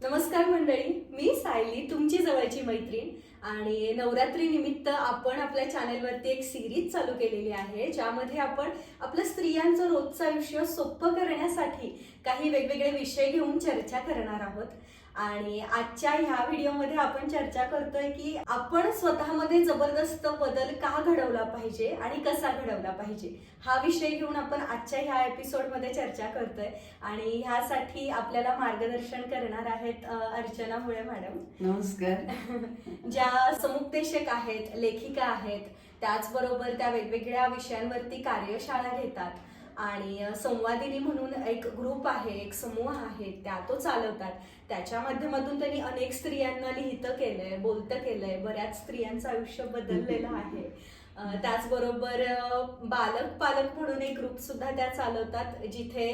नमस्कार मंडळी, मी सायली, तुमची जवळची मैत्रीण. आणि नवरात्री निमित्त आपण आपल्या चॅनेलवरती एक सिरीज चालू केलेली आहे, ज्यामध्ये आपण आपल्या स्त्रियांचं रोजचं आयुष्य सोपं करण्यासाठी काही वेगवेगळे विषय घेऊन चर्चा करणार आहोत. आणि आजच्या ह्या व्हिडिओमध्ये आपण चर्चा करतोय की आपण स्वतःमध्ये जबरदस्त बदल का घडवला पाहिजे आणि कसा घडवला पाहिजे, हा विषय घेऊन आपण आजच्या ह्या एपिसोडमध्ये चर्चा करतोय. आणि ह्यासाठी आपल्याला मार्गदर्शन करणार आहेत अर्चना मुळे मॅडम. नमस्कार. ज्या समुपदेशक आहेत, लेखिका आहेत, त्याचबरोबर त्या वेगवेगळ्या विषयांवरती कार्यशाळा घेतात आणि संवादिनी म्हणून एक ग्रुप आहे, एक समूह आहे, त्या तो चालवतात. त्याच्या माध्यमातून त्यांनी अनेक स्त्रियांना लिहितं केलंय, बोलतं केलंय, बऱ्याच स्त्रियांचं आयुष्य बदललेलं आहे. त्याचबरोबर बालक पालक म्हणून एक ग्रुप सुद्धा त्या चालवतात, जिथे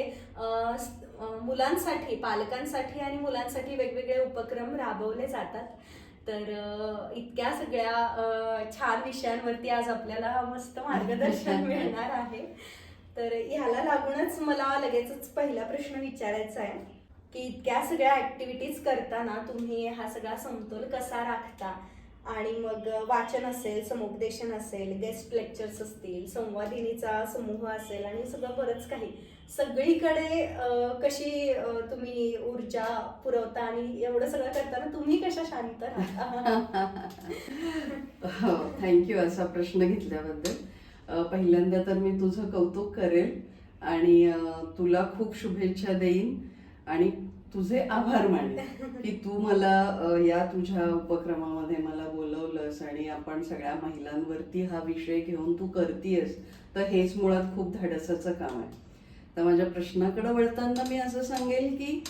मुलांसाठी, पालकांसाठी आणि मुलांसाठी वेगवेगळे उपक्रम राबवले जातात. तर इतक्या सगळ्या छान विषयांवरती आज आपल्याला मस्त मार्गदर्शन मिळणार आहे. तर ह्याला लागूनच मला लगेचच पहिला प्रश्न विचारायचा आहे की इतक्या सगळ्या ऍक्टिव्हिटीज करताना तुम्ही हा सगळा समतोल कसा राखता? आणि मग वाचन असेल, समुपदेशन असेल, गेस्ट लेक्चर्स असतील, संवादिनीचा समूह असेल आणि सगळं बरंच काही, सगळीकडे कशी तुम्ही ऊर्जा पुरवता आणि एवढं सगळं करताना तुम्ही कशा शांत राहता? हो, थँक्यू असा प्रश्न घेतल्याबद्दल. पहिल्यांदा तर मी तुझं कौतुक करेल आणि तुला खूप शुभेच्छा देईन आणि तुझे आभार मानेन की तू मला या तुझ्या उपक्रमामध्ये मला बोलवलंस आणि आपण सगळ्या महिलांवरती हा विषय घेऊन तू करतीयस, तर हेच मुळात खूप धाडसाचं काम आहे. तर माझ्या प्रश्नाकडे वळताना मी असं सांगेल की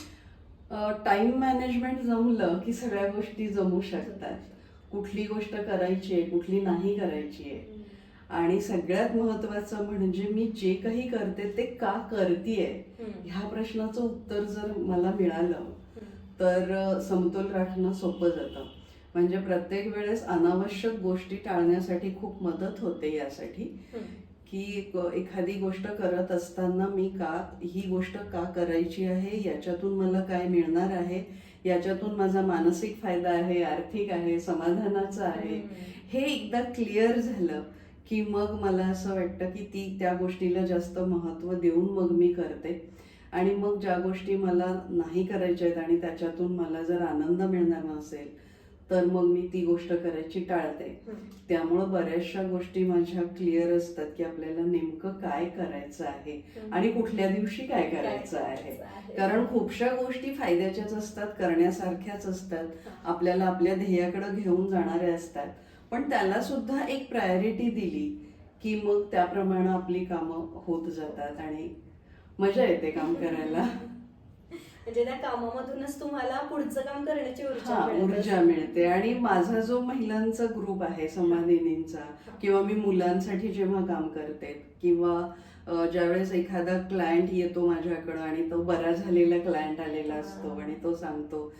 टाइम मॅनेजमेंट जमलं की सगळ्या गोष्टी जमू शकतात. कुठली गोष्ट करायची आहे, कुठली नाही करायची आहे. आणि सगळ्यात महत्वाचं म्हणजे मी जे काही करते ते का करतेय, ह्या प्रश्नाचं उत्तर जर मला मिळालं तर समतोल राखणं सोपं जातं. म्हणजे प्रत्येक वेळेस अनावश्यक गोष्टी टाळण्यासाठी खूप मदत होते यासाठी की एखादी गोष्ट करत असताना मी ही गोष्ट का करायची आहे, याच्यातून मला काय मिळणार आहे, याच्यातून माझा मानसिक फायदा आहे, आर्थिक आहे, समाधानाचा आहे, हे एकदा क्लिअर झालं की मग मला असं वाटतं की त्या गोष्टीला जास्त महत्त्व देऊन मग मी करते. आणि मग ज्या गोष्टी मला नाही करायच्या आहेत आणि त्याच्यातून मला जर आनंद मिळणार नसेल तर मग मी ती गोष्ट करायची टाळते. त्यामुळं बऱ्याचशा गोष्टी माझ्या क्लिअर असतात की आपल्याला नेमकं काय करायचं आहे आणि कुठल्या दिवशी काय करायचं आहे. कारण खूपशा गोष्टी फायद्याच्याच असतात, करण्यासारख्याच असतात, आपल्याला आपल्या ध्येयाकडे घेऊन जाणाऱ्या असतात. पण त्याला सुद्धा एक प्रायोरिटी दिली की मग त्याप्रमाणे आपली कामं होत जातात आणि मजा येते काम करायला. म्हणजे त्या कामामधूनच तुम्हाला पुढचं काम करण्याची ऊर्जा मिळते. आणि माझा जो महिलांचा ग्रुप आहे संवादिनींचा, किंवा मी मुलांसाठी जेव्हा काम करते, किंवा ज्यावेळेस एखादा क्लायंट येतो माझ्याकडं आणि तो बरा झालेला क्लायंट आलेला असतो आणि तो सांगतो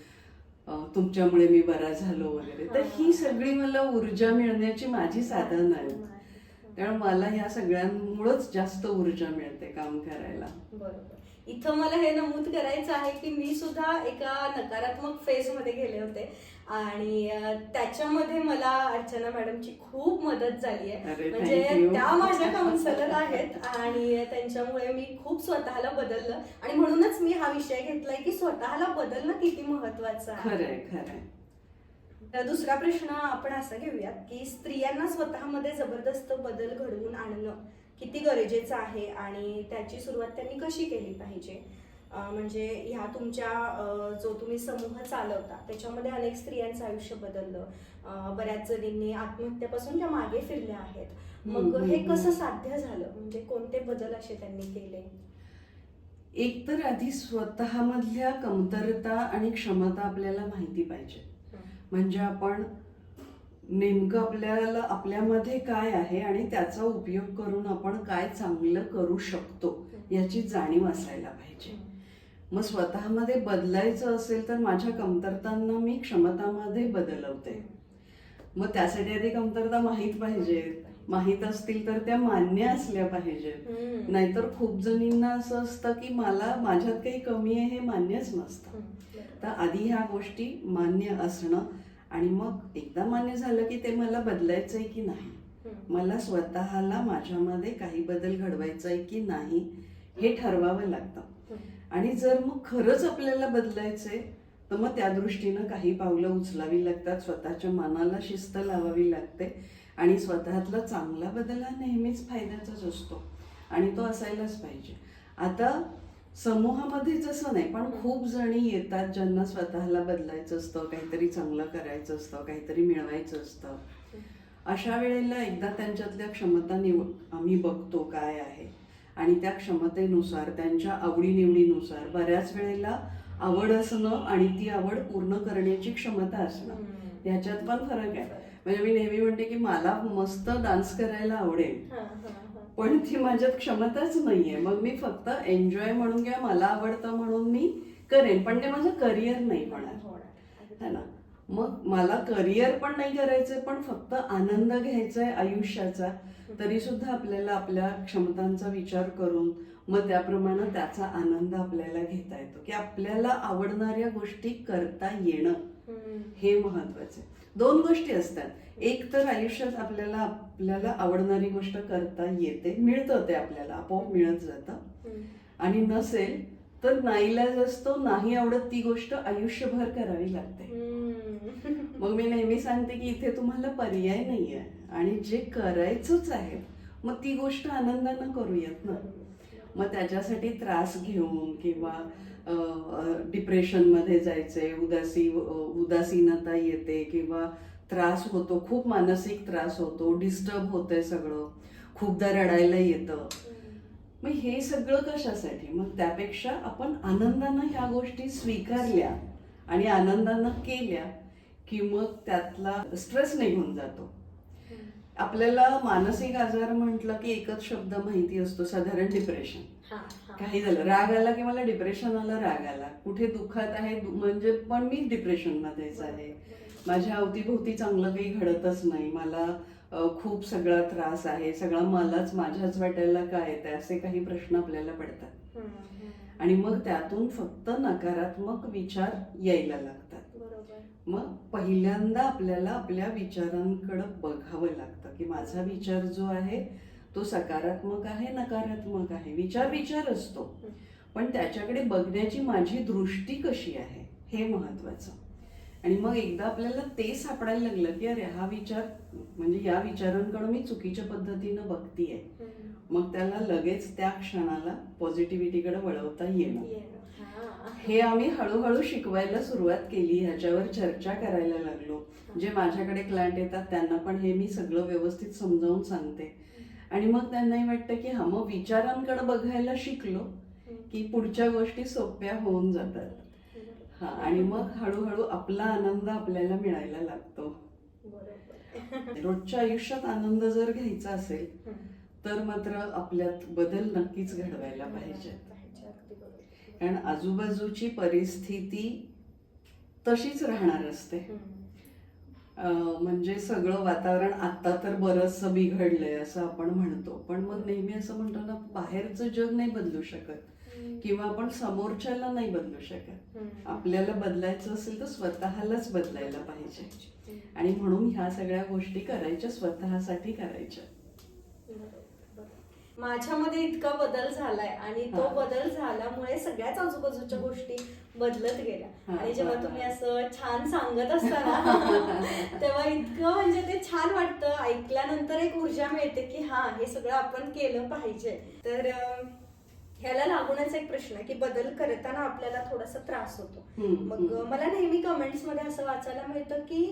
तुमच्यामुळे मी बरा झालो वगैरे, तर ही सगळी मला ऊर्जा मिळण्याची माझी साधन आहेत. त्यामुळे मला ह्या सगळ्यांमुळेच जास्त ऊर्जा मिळते काम करायला. बरोबर. इथं मला हे नमूद करायचं आहे की मी सुद्धा एका नकारात्मक फेज मध्ये गेले होते आणि त्याच्यामध्ये मला अर्चना मॅडमची खूप मदत झाली आहे. म्हणजे त्या माझ्या काउन्सिलर आहेत आणि त्यांच्यामुळे मी खूप स्वतःला बदललं आणि म्हणूनच मी हा विषय घेतलाय की स्वतःला बदलणं किती महत्वाचं आहे. खरंय खरंय. दुसरा प्रश्न आपण असा घेऊयात की स्त्रियांना स्वतःमध्ये जबरदस्त बदल घडवून आणणं किती गरजेचं आहे आणि त्याची सुरुवात त्यांनी कशी केली पाहिजे? म्हणजे ह्या तुमच्या जो तुम्ही समूह चालवता त्याच्यामध्ये अनेक स्त्रियांचं आयुष्य बदललं, बऱ्याच जणींनी आत्महत्येपासून त्या मागे फिरल्या आहेत. मग हे कसं साध्य झालं? म्हणजे कोणते बदल असे त्यांनी केले? एक तर आधी स्वतःमधल्या कमतरता आणि क्षमता आपल्याला माहिती पाहिजे. म्हणजे आपण नेमकं आपल्यामध्ये काय आहे आणि त्याचा उपयोग करून आपण काय चांगलं करू शकतो याची जाणीव असायला पाहिजे. मग स्वतःमध्ये बदलायचं असेल तर माझ्या कमतरतांना मी क्षमतामध्ये बदलवते. मग त्यासाठी आधी कमतरता माहीत पाहिजे, माहीत असतील तर त्या मान्य असल्या पाहिजेत. हम्म. नाहीतर खूप जणींना असं असतं की मला माझ्यात काही कमी आहे हे मान्यच नसतं. तर आधी ह्या गोष्टी मान्य असणं, आणि मग एकदा मान्य झालं की ते मला बदलायचंय की नाही, मला स्वतःला माझ्यामध्ये काही बदल घडवायचा आहे की नाही हे ठरवावं लागतं. आणि जर मग खरंच आपल्याला बदलायचंय तर मग त्या दृष्टीनं काही पावलं उचलावी लागतात, स्वतःच्या मनाला शिस्त लावावी लागते. आणि स्वतःतला चांगला बदल हा नेहमीच फायद्याचाच असतो आणि तो असायलाच पाहिजे. आता समूहामध्ये जसं नाही, पण खूप जणी येतात ज्यांना स्वतःला बदलायचं असतं, काहीतरी चांगलं करायचं असतं, काहीतरी मिळवायचं असतं. अशा वेळेला एकदा त्यांच्यातल्या क्षमता आम्ही बघतो काय आहे, आणि त्या क्षमतेनुसार त्यांच्या आवडीनिवडीनुसार बऱ्याच वेळेला आवड असणं आणि ती आवड पूर्ण करण्याची क्षमता असणं ह्याच्यात पण फरक आहे. म्हणजे मी नेहमी म्हणते की मला मस्त डान्स करायला आवडेल, पण ती माझ्यात क्षमताच नाहीये. मग मी फक्त एन्जॉय म्हणून किंवा मला आवडतं म्हणून मी करेन, पण ते माझं करिअर नाही होणार है ना. मग मला करिअर पण नाही करायचंय, पण फक्त आनंद घ्यायचाय आयुष्याचा, तरी सुद्धा आपल्याला आपल्या क्षमतांचा विचार करून मग त्याप्रमाणे त्याचा आनंद आपल्याला घेता येतो, की आपल्याला आवडणाऱ्या गोष्टी करता येणं हे महत्वाचं आहे. दोन गोष्टी असतात, एक तर आयुष्यात आपल्याला आवडणारी गोष्ट करता येते, मिळतं ते आपल्याला आपोआप मिळत जातं, आणि नसेल तर नाईलाज असतो, नाही आवडत ती गोष्ट आयुष्यभर करावी लागते. मग मी नेहमी सांगते की इथे तुम्हाला पर्याय नाहीये, आणि जे करायचंच आहे मग ती गोष्ट आनंदानं करूयात ना. मग त्याच्यासाठी त्रास घेऊन किंवा डिप्रेशनमध्ये जायचंय, उदासीनता येते किंवा त्रास होतो, खूप मानसिक त्रास होतो, डिस्टर्ब होतंय सगळं, खूपदा रडायला येतं. मग हे सगळं कशासाठी? मग त्यापेक्षा आपण आनंदानं ह्या गोष्टी स्वीकारल्या आणि आनंदानं केल्या की मग त्यातला स्ट्रेस निघून जातो. आपल्याला मानसिक आजार म्हटलं की एकच शब्द माहिती असतो, साधारण डिप्रेशन. काही झालं, राग आला की मला डिप्रेशन आलं, राग आला, कुठे दुःखात आहे म्हणजे पण मी डिप्रेशन मध्येच आहे, माझ्या अवतीभोवती चांगलं काही घडतच नाही, मला खूप सगळा त्रास आहे, सगळं मलाच माझ्याच वाटायला काय येतं, असे काही प्रश्न आपल्याला पडतात. आणि मग त्यातून फक्त नकारात्मक विचार यायला लागतात. मग पहिल्यांदा आपल्याला आपल्या विचारांकडे बघावं लागतं की माझा विचार जो आहे तो सकारात्मक आहे नकारात्मक आहे. विचार असतो, पण त्याच्याकडे बघण्याची माझी दृष्टी कशी आहे हे महत्वाचं. आणि मग एकदा आपल्याला ते सापडायला लागलं की अरे हा विचार म्हणजे या विचारांकडे मी चुकीच्या पद्धतीनं बघतीये, मग त्याला लगेच त्या क्षणाला पॉझिटिव्हिटीकडे वळवता येणं, हे आम्ही हळूहळू शिकवायला सुरुवात केली, ह्याच्यावर चर्चा करायला लागलो. जे माझ्याकडे क्लायंट येतात त्यांना पण हे मी सगळं व्यवस्थित समजावून सांगते, आणि मग त्यांनाही वाटतं की हा मग विचारांकडे बघायला शिकलो की पुढच्या गोष्टी सोप्या होऊन जातात. हा, आणि मग हळूहळू आपला आनंद आपल्याला मिळायला लागतो. रोजच्या आयुष्यात आनंद जर घ्यायचा असेल तर मात्र आपल्यात बदल नक्कीच घडवायला पाहिजे, कारण आजूबाजूची परिस्थिती तशीच राहणार असते. म्हणजे सगळं वातावरण आता तर बरंचसं बिघडलंय असं आपण म्हणतो, पण मग नेहमी असं म्हणतो ना, बाहेरचं जग नाही बदलू शकत किंवा आपण समोरच्याला नाही बदलू शकत. आपल्याला बदलायचं असेल तर स्वतःलाच बदलायला पाहिजे, आणि म्हणून ह्या सगळ्या गोष्टी करायच्या स्वतःसाठी करायच्या. माझ्यामध्ये इतका बदल झालाय आणि तो बदल झाल्यामुळे सगळ्याच आजूबाजूच्या गोष्टी बदलत गेल्या. आणि जेव्हा तुम्ही असं छान सांगत असताना तेव्हा इतकं म्हणजे ते छान वाटतं, ऐकल्यानंतर एक ऊर्जा मिळते की हा हे सगळं आपण केलं पाहिजे. तर ह्याला लागूनच एक प्रश्न आहे की बदल करताना आपल्याला थोडासा त्रास होतो. मग मला नेहमी कमेंट्स मध्ये असं वाचायला मिळतं की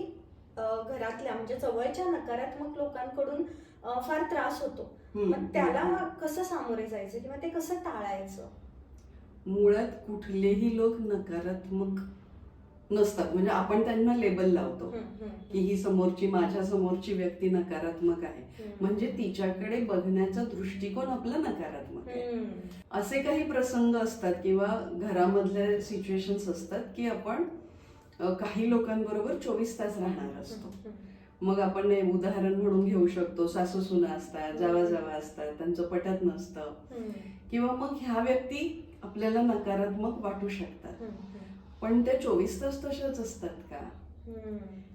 घरातल्या म्हणजे जवळच्या नकारात्मक लोकांकडून फार त्रास होतो. मग त्याला कसं सामोरे जायचं किंवा ते कसं टाळायचं? मुळात कुठलेही लोक नकारात्मक नसतात, म्हणजे आपण त्यांना लेबल लावतो की ही माझ्या समोरची व्यक्ती नकारात्मक आहे, म्हणजे तिच्याकडे बघण्याचा दृष्टिकोन आपला नकारात्मक आहे. असे काही प्रसंग असतात किंवा घरामधले सिच्युएशन्स असतात की आपण काही लोकांबरोबर 24 तास राहणार असतो. मग आपण हे उदाहरण म्हणून घेऊ शकतो, सासू सुना असतात, जावा जावा असतात, त्यांचं पटत नसतं, किंवा मग ह्या व्यक्ती आपल्याला नकारात्मक वाटू शकतात. पण त्या 24 तास तशाच असतात का?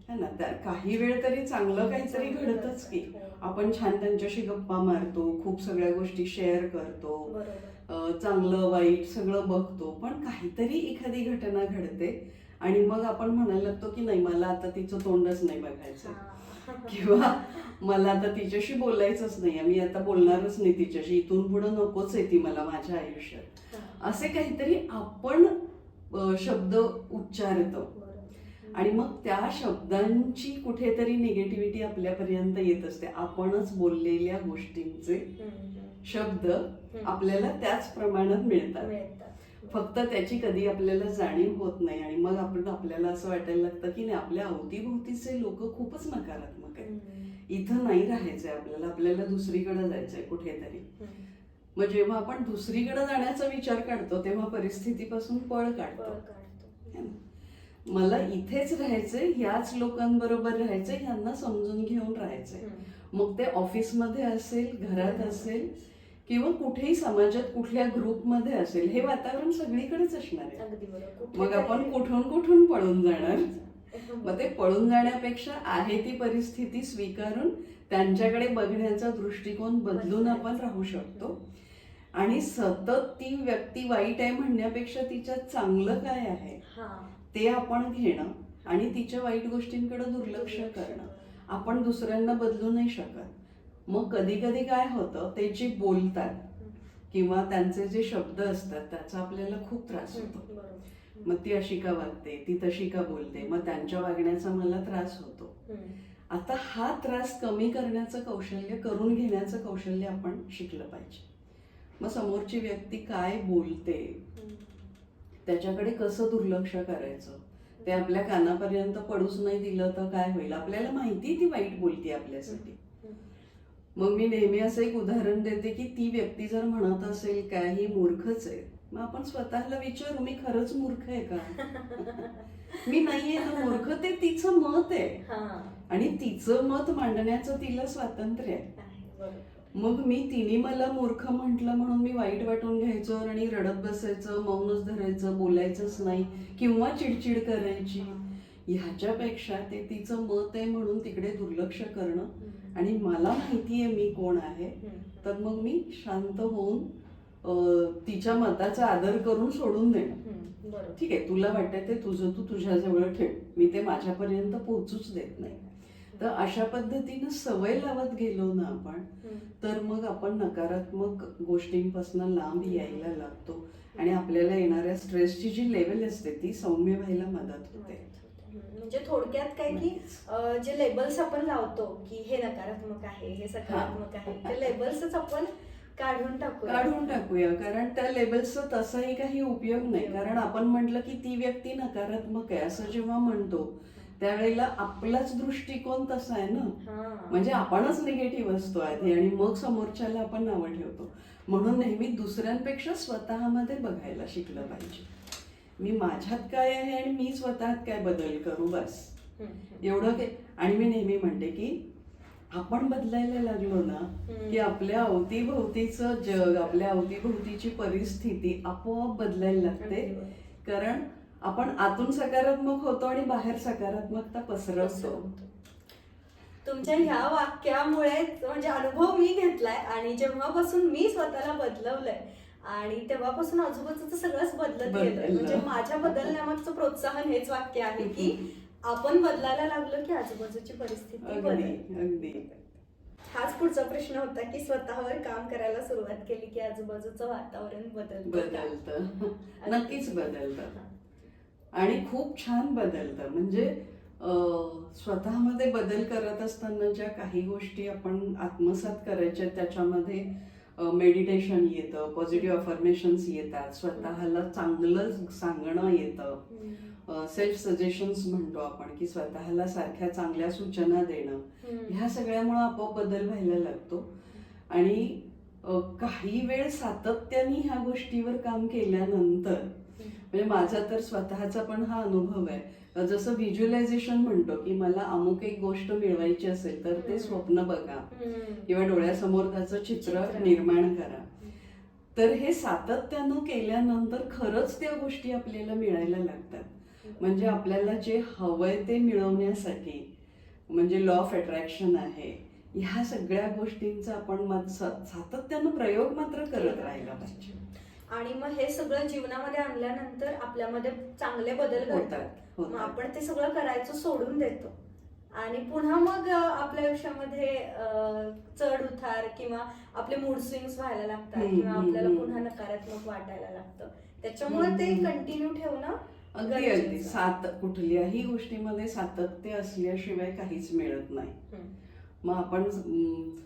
है ना. त्या काही वेळ तरी चांगलं काहीतरी घडतच की. आपण छान त्यांच्याशी गप्पा मारतो, खूप सगळ्या गोष्टी शेअर करतो, चांगलं वाईट सगळं बघतो, पण काहीतरी एखादी घटना घडते आणि मग आपण म्हणायला लागतो की नाही, मला आता तिचं तोंडच नाही बघायचं, किंवा मला आता तिच्याशी बोलायचंच नाही, मी आता बोलणारच नाही तिच्याशी, इथून पुढे नकोच आहे ती मला माझ्या आयुष्यात. असे काहीतरी आपण शब्द उच्चारतो आणि मग त्या शब्दांची कुठेतरी निगेटिव्हिटी आपल्यापर्यंत येत असते. आपणच बोललेल्या गोष्टींचे शब्द आपल्याला त्याच प्रमाणात मिळतात, फक्त त्याची कधी आपल्याला जाणीव होत नाही. आणि मग आपल्याला असं वाटायला लागतं की नाही, आपल्या अवतीभोवतीचे लोक खूपच नकारात्मक आहेत, इथं नाही राहायचंय आपल्याला, आपल्याला दुसरीकडे जायचंय कुठेतरी. मग जेव्हा आपण दुसरीकडे जाण्याचा विचार काढतो तेव्हा परिस्थितीपासून पळ काढतो. मला इथेच राहायचंय, याच लोकांबरोबर राहायचंय, ह्यांना समजून घेऊन राहायचंय. मग ते ऑफिसमध्ये असेल, घरात असेल, किंवा कुठेही समाजात कुठल्या ग्रुपमध्ये असेल, हे वातावरण सगळीकडेच असणार आहे. मग आपण कुठून कुठून पळून जाणार? मग ते पळून जाण्यापेक्षा आहे ती परिस्थिती स्वीकारून त्यांच्याकडे बघण्याचा दृष्टिकोन बदलून आपण राहू शकतो. आणि सतत ती व्यक्ती वाईट आहे म्हणण्यापेक्षा तिच्यात चांगलं काय आहे ते आपण घेणं आणि तिच्या वाईट गोष्टींकडे दुर्लक्ष करणं. आपण दुसऱ्यांना बदलू नाही शकत. मग कधी कधी काय होतं, ते जे बोलतात किंवा त्यांचे जे शब्द असतात त्याचा आपल्याला खूप त्रास होतो. मग ती अशी का वागते, ती तशी का बोलते, मग त्यांच्या वागण्याचा मला त्रास होतो. आता हा त्रास कमी करण्याचं कौशल्य, करून घेण्याचं कौशल्य आपण शिकलं पाहिजे. मग समोरची व्यक्ती काय बोलते त्याच्याकडे कसं दुर्लक्ष करायचं, ते आपल्या कानापर्यंत पडूच नाही दिलं तर काय होईल. आपल्याला माहिती ती वाईट बोलते आपल्यासाठी. मग मी नेहमी असं एक उदाहरण देते की ती व्यक्ती जर म्हणत असेल काय ही मूर्खच आहे, मग आपण स्वतःला विचारू, मी खरंच मूर्ख आहे का? मी नाहीये ना मूर्ख, ते तिचं मत आहे आणि तिचं मत मांडण्याचं तिला स्वातंत्र्य आहे. मग तिने मला मूर्ख म्हटलं म्हणून मी वाईट वाटून घ्यायचं आणि रडत बसायचं, मौनच धरायचं, बोलायचंच नाही किंवा चिडचिड करायची, ह्याच्यापेक्षा ते तिचं मत आहे म्हणून तिकडे दुर्लक्ष करणं आणि मला माहितीये मी कोण आहे, तर मग मी शांत होऊन तिच्या मताचा आदर करून सोडून देणं. ठीक आहे, तुला वाटतंय ते तुझं तू तुझ्याजवळ ठेव, मी ते माझ्यापर्यंत पोहोचूच देत नाही. तर अशा पद्धतीनं सवय लावत गेलो ना आपण, तर मग आपण नकारात्मक गोष्टींपासून लांब यायला लागतो आणि आपल्याला येणाऱ्या स्ट्रेसची जी लेवल असते ती सौम्य व्हायला मदत होते. म्हणजे थोडक्यात काय की जे लेबल्स आपण लावतो की हे नकारात्मक आहे, हे सकारात्मक आहे, ते लेबल्सच आपण काढून टाकूया. कारण त्या लेबल्सचा तसाही काही उपयोग नाही. कारण आपण म्हटलं की ती व्यक्ती नकारात्मक आहे असं जेव्हा म्हणतो त्यावेळेला आपलाच दृष्टिकोन तसा आहे ना, म्हणजे आपणच निगेटिव्ह असतो आधी आणि मग समोरच्याला आपण नावं ठेवतो. म्हणून नेहमी दुसऱ्यांपेक्षा स्वतःमध्ये बघायला शिकलं पाहिजे. मी माझ्यात काय आहे आणि मी स्वतःत काय बदल करू, बस एवढं. आणि मी नेहमी म्हणते की आपण बदलायला लागलो ना की आपल्या अवतीभोवतीचं जग, आपल्या अवतीभोवतीची परिस्थिती आपोआप बदलायला लागते. कारण आपण आतून सकारात्मक होतो आणि बाहेर सकारात्मकता पसरवतो. तुमच्या ह्या वाक्यामुळे म्हणजे अनुभव मी घेतलाय आणि जेव्हापासून मी स्वतःला बदलवलंय आणि तेव्हापासून आजूबाजूचं सगळंच बदलत गेलंय. म्हणजे माझ्या बदलण्यामागचं प्रोत्साहन हेच वाक्य आहे की आपण बदलायला लागलो की आजूबाजूची परिस्थिती अगदी. हाच पुढचा प्रश्न होता की स्वतःवर काम करायला सुरुवात केली की आजूबाजूचं वातावरण बदलतं. नक्कीच बदलतं आणि खूप छान बदलतं. म्हणजे स्वतःमध्ये बदल करत असताना ज्या काही गोष्टी आपण आत्मसात करायच्या त्याच्यामध्ये मेडिटेशन येतं, पॉझिटिव्ह अफर्मेशन्स येतात, स्वतःला चांगलं सांगणं येतं, सेल्फ सजेशन्स म्हणतो आपण की स्वतःला सारख्या चांगल्या सूचना देणं, ह्या सगळ्यामुळे आपोआप बदल व्हायला लागतो. आणि काही वेळ सातत्याने ह्या गोष्टीवर काम केल्यानंतर म्हणजे माझा तर स्वतःचा पण हा अनुभव आहे. जसं व्हिज्युअलायझेशन म्हणतो की मला अमुक एक गोष्ट मिळवायची असेल तर ते स्वप्न बघा किंवा डोळ्यासमोर त्याचं चित्र निर्माण करा. तर हे सातत्यानं केल्यानंतर खरंच त्या गोष्टी आपल्याला मिळायला लागतात. म्हणजे आपल्याला जे हवंय ते मिळवण्यासाठी म्हणजे लॉ ऑफ अट्रॅक्शन आहे, ह्या सगळ्या गोष्टींचा आपण सातत्यानं प्रयोग मात्र करत राहिला पाहिजे. आणि मग हे सगळं जीवनामध्ये आणल्यानंतर आपल्यामध्ये चांगले बदल घडतात. मग आपण ते सगळं करायचं सोडून देतो आणि पुन्हा मग आपल्या आयुष्यामध्ये चढ उतार किंवा आपले मूड स्विंग्स व्हायला लागतात किंवा आपल्याला पुन्हा नकारात्मक वाटायला लागतं. त्याच्यामुळे ते कंटिन्यू ठेवणं अगदी अगदी कुठल्याही गोष्टीमध्ये सातत्य असल्याशिवाय काहीच मिळत नाही. मग आपण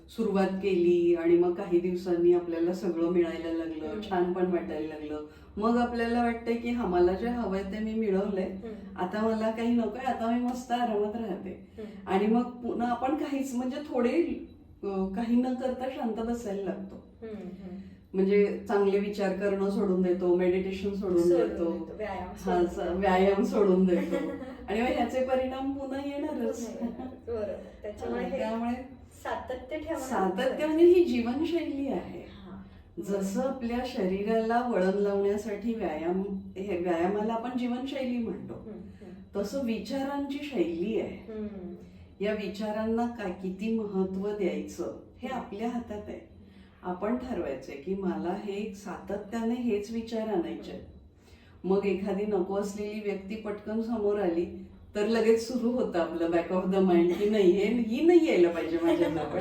सुरुवात केली आणि मग काही दिवसांनी आपल्याला सगळं मिळायला लागलं, छान पण वाटायला लागलं, मग आपल्याला वाटतंय की हा मला जे हवंय ते मी मिळवलंय, आता मला काही नकोय, आता मी मस्त आरामात राहते. आणि मग पुन्हा आपण काहीच म्हणजे थोडे काही न करता शांत बसायला लागतो. म्हणजे चांगले विचार करणं सोडून देतो, मेडिटेशन सोडून देतो, व्यायाम सोडून देतो आणि मग ह्याचे परिणाम पुन्हा येणारच. त्यामुळे सातत्य म्हणजे ही जीवनशैली आहे. जसं आपल्या शरीराला वळण लावण्यासाठी व्यायामाला आपण जीवनशैली म्हणतो, तसं विचारांची शैली आहे. या विचारांना किती महत्व द्यायचं हे आपल्या हातात आहे. आपण ठरवायचंय की मला हे सातत्याने हेच विचार आणायचे. मग एखादी नको असलेली व्यक्ती पटकन समोर आली तर लगेच सुरू होतं आपलं बॅक ऑफ द माइंड की नाही ही नाही यायला पाहिजे माझ्या जवळ.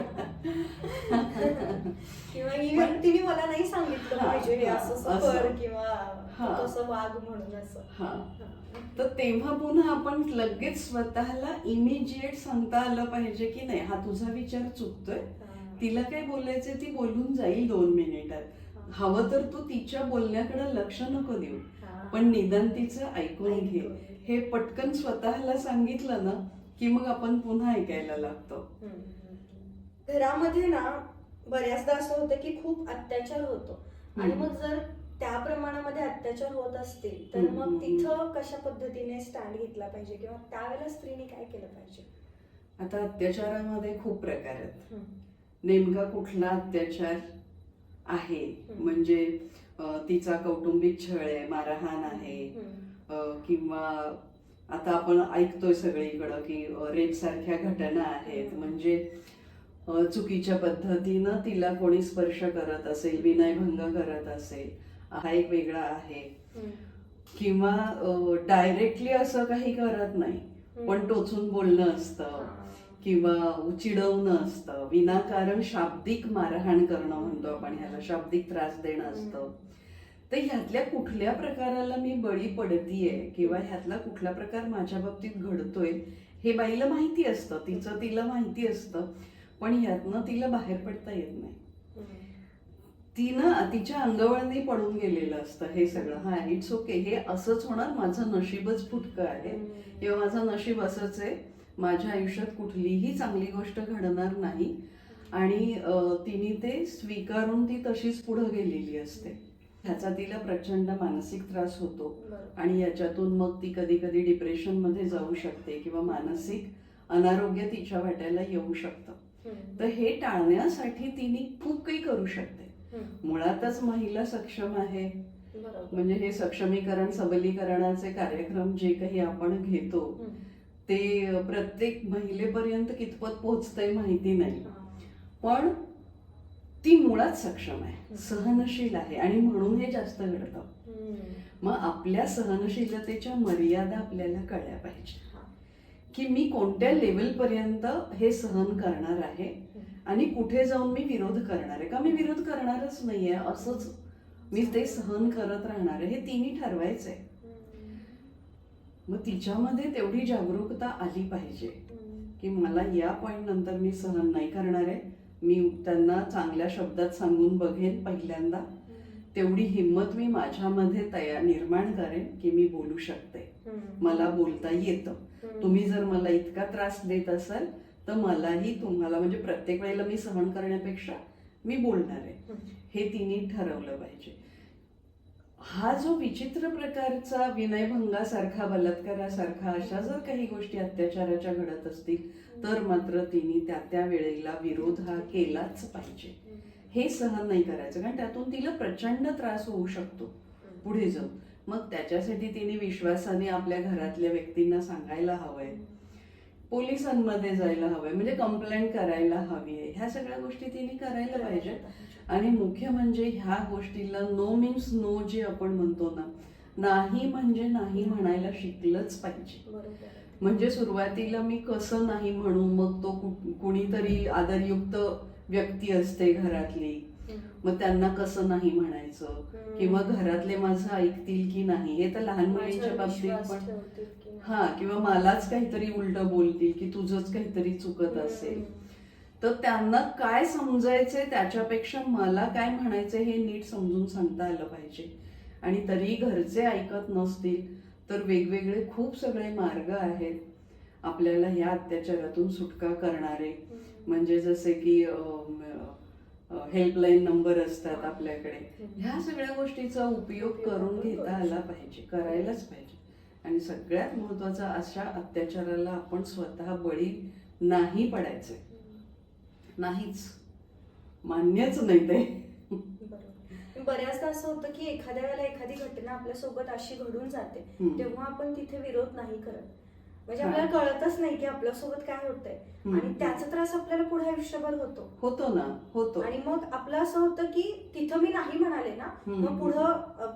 किंवा ही व्यक्तीने मला नाही सांगितलं पाहिजे हे असं कर किंवा कसं वाग म्हणून असं. तर तेव्हा पुन्हा आपण लगेच स्वतःला इमिजिएट सांगता आलं पाहिजे की नाही हा तुझा विचार चुकतोय, तिला काय बोलायचंय ती बोलून जाईल 2 मिनिटात, हवं तर तू तिच्या बोलण्याकडे लक्ष नको देऊ पण निदान तिचं ऐकून घे. हे पटकन स्वतःला सांगितलं ना की मग आपण पुन्हा ऐकायला लागतो. घरामध्ये ना बऱ्याचदा असं होतं की खूप अत्याचार होतो आणि मग जर त्या प्रमाणामध्ये अत्याचार होत असतील तर मग तिथं कशा पद्धतीने स्टँड घेतला पाहिजे किंवा त्यावेळेला स्त्रीने काय केलं पाहिजे? आता अत्याचारामध्ये खूप प्रकार आहेत. नेमका कुठला अत्याचार आहे म्हणजे तिचा कौटुंबिक छळ आहे, मारहाण आहे, किंवा आता आपण ऐकतोय सगळीकडं की रेप सारख्या घटना आहेत, म्हणजे चुकीच्या पद्धतीनं तिला कोणी स्पर्श करत असेल, विनयभंग करत असेल, हा एक वेगळा आहे. किंवा डायरेक्टली असं काही करत नाही पण टोचून बोलणं असतं किंवा चिडवणं असतं, विनाकारण शाब्दिक मारहाण करणं म्हणतो आपण ह्याला, शाब्दिक त्रास देणं असतं. तर ह्यातल्या कुठल्या प्रकाराला मी बळी पडतीये किंवा ह्यातला कुठला प्रकार माझ्या बाबतीत घडतोय हे बाईला माहिती असतं, तिला माहिती असतं, पण ह्यातनं तिला बाहेर पडता येत नाही. तिनं तिच्या अंगवळणी पडून गेलेलं असतं हे सगळं. हा इट्स ओके, हे असंच होणार, माझं नशीबच फुटकं आहे किंवा माझं नशीब असंच आहे, माझ्या आयुष्यात कुठलीही चांगली गोष्ट घडणार नाही. आणि तिने ते स्वीकारून ती तशीच पुढे गेलेली असते. ह्याचा तिला प्रचंड मानसिक त्रास होतो आणि याच्यातून मग ती कधी कधी डिप्रेशन मध्ये जाऊ शकते किंवा मानसिक अनारोग्य तिच्या वाट्याला येऊ शकतं. तर हे टाळण्यासाठी तिने खूप काही करू शकते. मुळातच महिला सक्षम आहे, म्हणजे हे सक्षमीकरण सबलीकरणाचे कार्यक्रम जे काही आपण घेतो ते प्रत्येक महिलेपर्यंत कितपत पोहोचतंय माहिती नाही, पण ती मुळात सक्षम आहे, सहनशील आहे आणि म्हणून हे जास्त घडतं. मग आपल्या सहनशीलतेच्या मर्यादा आपल्याला कळल्या पाहिजे की मी कोणत्या लेवल पर्यंत हे सहन करणार आहे आणि कुठे जाऊन मी विरोध करणार आहे का मी विरोध करणारच नाहीये, असंच मी ते सहन करत राहणार आहे, हे तिने ठरवायचंय. मग तिच्यामध्ये तेवढी जागरूकता आली पाहिजे की मला या पॉइंट नंतर मी सहन नाही करणार आहे, मी त्यांना चांगल्या शब्दात सांगून बघेन पहिल्यांदा, तेवढी हिंमत मी माझ्यामध्ये निर्माण करेन की मी बोलू शकते, मला बोलता येतं. तुम्ही जर मला इतका त्रास देत असाल तर मलाही तुम्हाला म्हणजे प्रत्येक वेळेला मी सहन करण्यापेक्षा मी बोलणार आहे, हे तिने ठरवलं पाहिजे. हा जो विचित्र प्रकारचा विनयभंगासारखा, बलात्कारासारखा अशा जर काही गोष्टी अत्याचाराच्या घडत असतील तर मात्र तिने त्या त्या वेळेला विरोध हा केलाच पाहिजे. हे सहन नाही करायचं, कारण त्यातून तिला प्रचंड त्रास होऊ शकतो पुढे जाऊन. मग त्याच्यासाठी तिने विश्वासाने आपल्या घरातल्या व्यक्तींना सांगायला हवंय, पोलिसांमध्ये जायला हवंय, म्हणजे कंप्लेंट करायला हवी आहे. ह्या सगळ्या गोष्टी तिने करायला पाहिजेत. आणि मुख्य म्हणजे ह्या गोष्टीला नो मीन्स नो जे आपण म्हणतो ना, नाही म्हणजे नाही म्हणायला शिकलंच पाहिजे. म्हणजे सुरुवातीला मी कसं नाही म्हणू, मग तो कुणीतरी आदरयुक्त व्यक्ती असते घरातली, मग त्यांना कसं नाही म्हणायचं, किंवा घरातले माझं ऐकतील की नाही, हे तर लहान मुलींच्या बाबतीत पण, हा, किंवा मलाच काहीतरी उलट बोलतील की तुझंच काहीतरी चुकत असेल. तर त्यांना काय समजायचंय त्याच्यापेक्षा मला काय म्हणायचंय हे नीट समजून सांगता आलं पाहिजे. आणि तरी घरचे ऐकत नसतील तर वेगवेगळे खूप सगळे मार्ग आहेत आपल्याला ह्या अत्याचारातून सुटका करणारे. म्हणजे जसे की हेल्पलाईन नंबर असतात आपल्याकडे. ह्या सगळ्या गोष्टीचा उपयोग करून घेता आला पाहिजे, करायलाच पाहिजे. आणि सगळ्यात महत्वाचं, अशा अत्याचाराला आपण स्वतः बळी नाही पडायचंय. नाहीच, मान्यच नाही ते. बऱ्याचदा असं होतं की एखाद्या वेळेला एखादी घटना आपल्यासोबत अशी घडून जाते, तेव्हा आपण तिथे विरोध नाही करत. म्हणजे आपल्याला कळतच नाही की आपल्यासोबत काय होतंय, आणि त्याचा त्रास आपल्याला पुढे आयुष्यभर होतो ना, होतो. आणि मग आपलं असं होतं की तिथं मी नाही म्हणाले ना, मग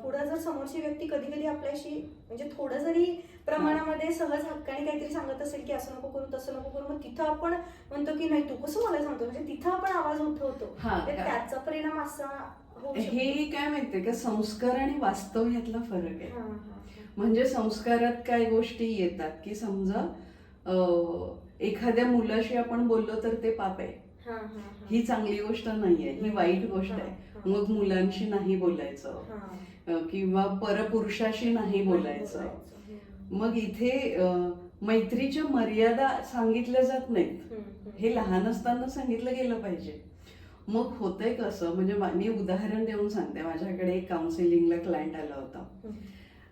पुढं जर समोरची व्यक्ती कधी कधी आपल्याशी म्हणजे थोडं जरी प्रमाणामध्ये सहज हक्काने काहीतरी सांगत असेल की असं नको करू तसं नको करू, मग तिथं आपण म्हणतो की नाही तू कसं मला सांगतो, म्हणजे तिथं आपण आवाज उठवतो. त्याचा परिणाम असा होऊ शकतो. हे काय माहितीये का, संस्कार आणि वास्तव ह्यातला फरक आहे. म्हणजे संस्कारात काय गोष्टी येतात की समजा एखाद्या मुलाशी आपण बोललो तर ते पाप आहे, ही चांगली गोष्ट नाहीये, ही वाईट गोष्ट आहे. मग मुलांशी नाही बोलायचं, किंवा परपुरुषाशी नाही बोलायचं. मग इथे मैत्रीच्या मर्यादा सांगितल्या जात नाहीत, हे लहान असताना सांगितलं गेलं पाहिजे. मग होतंय कसं, म्हणजे मी उदाहरण देऊन सांगते. माझ्याकडे एक काउन्सिलिंगला क्लायंट आला होता,